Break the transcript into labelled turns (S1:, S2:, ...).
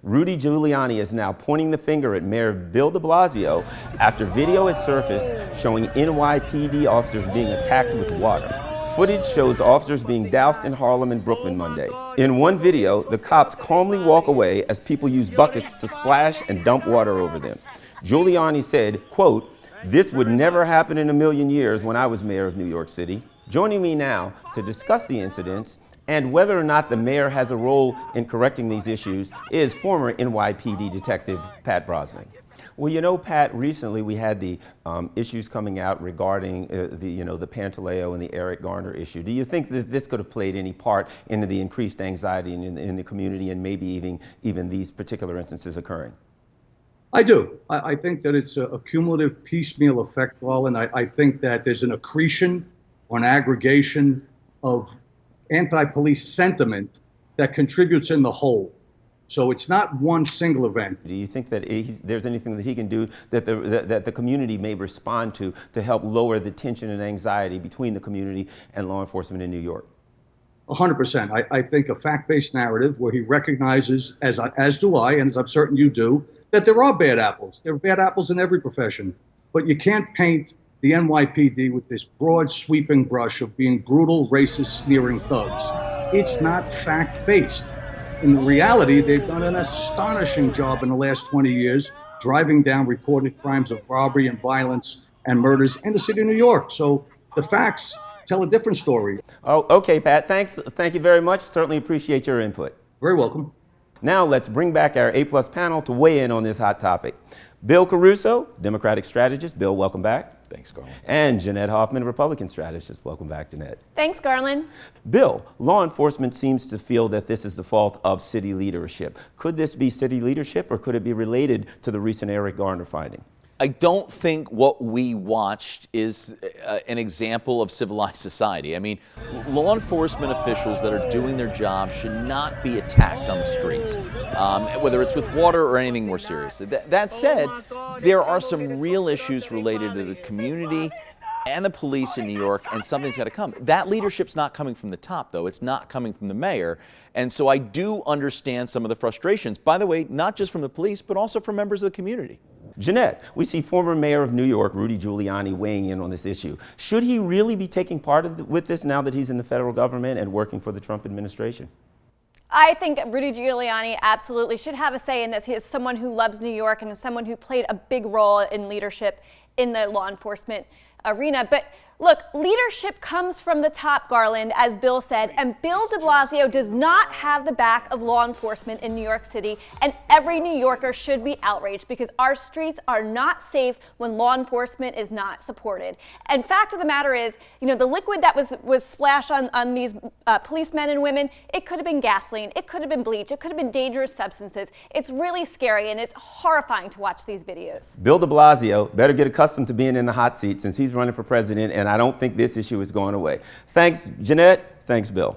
S1: Rudy Giuliani is now pointing the finger at Mayor Bill de Blasio after video has surfaced showing NYPD officers being attacked with water. Footage shows officers being doused in Harlem and Brooklyn Monday. In one video, the cops calmly walk away as people use buckets to splash and dump water over them. Giuliani said, quote, "This would never happen in a million years when I was mayor of New York City." Joining me now to discuss the incidents and whether or not the mayor has a role in correcting these issues is former NYPD detective Pat Brosnan. Well, you know, Pat, recently we had the issues coming out regarding the Pantaleo and the Eric Garner issue. Do you think that this could have played any part into the increased anxiety in the community and maybe even these particular instances occurring?
S2: I do. I think that it's a cumulative piecemeal effect, Garland. I think that there's an accretion or an aggregation of anti-police sentiment that contributes in the whole. So it's not one single event.
S1: Do you think that there's anything that he can do that the community may respond to help lower the tension and anxiety between the community and law enforcement in New York?
S2: 100%. I think a fact-based narrative where he recognizes, as do I, and as I'm certain you do, that there are bad apples. There are bad apples in every profession. But you can't paint the NYPD with this broad, sweeping brush of being brutal, racist, sneering thugs. It's not fact-based. In reality, they've done an astonishing job in the last 20 years driving down reported crimes of robbery and violence and murders in the city of New York. So the facts tell a different story.
S1: Oh, okay, Pat. Thanks. Thank you very much. Certainly appreciate your input.
S2: Very welcome.
S1: Now let's bring back our A-plus panel to weigh in on this hot topic. Bill Caruso, Democratic strategist. Bill, welcome back.
S3: Thanks, Garland.
S1: And Jeanette Hoffman, Republican strategist. Welcome back, Jeanette.
S4: Thanks, Garland.
S1: Bill, law enforcement seems to feel that this is the fault of city leadership. Could this be city leadership, or could it be related to the recent Eric Garner finding?
S3: I don't think what we watched is an example of civilized society. I mean, law enforcement officials that are doing their job should not be attacked on the streets, whether it's with water or anything more serious. That said, there are some real issues related to the community and the police in New York, and something's got to come. That leadership's not coming from the top, though. It's not coming from the mayor. And so I do understand some of the frustrations, by the way, not just from the police, but also from members of the community.
S1: Jeanette, we see former mayor of New York, Rudy Giuliani, weighing in on this issue. Should he really be taking part with this now that he's in the federal government and working for the Trump administration?
S4: I think Rudy Giuliani absolutely should have a say in this. He is someone who loves New York and is someone who played a big role in leadership in the law enforcement arena. But look, leadership comes from the top, Garland, as Bill said, and Bill de Blasio does not have the back of law enforcement in New York City, and every New Yorker should be outraged because our streets are not safe when law enforcement is not supported. And fact of the matter is, you know, the liquid that was splashed on these policemen and women, it could have been gasoline, it could have been bleach, it could have been dangerous substances. It's really scary, and it's horrifying to watch these videos.
S1: Bill de Blasio better get accustomed to being in the hot seat since he's running for president, and I don't think this issue is going away. Thanks, Jeanette. Thanks, Bill.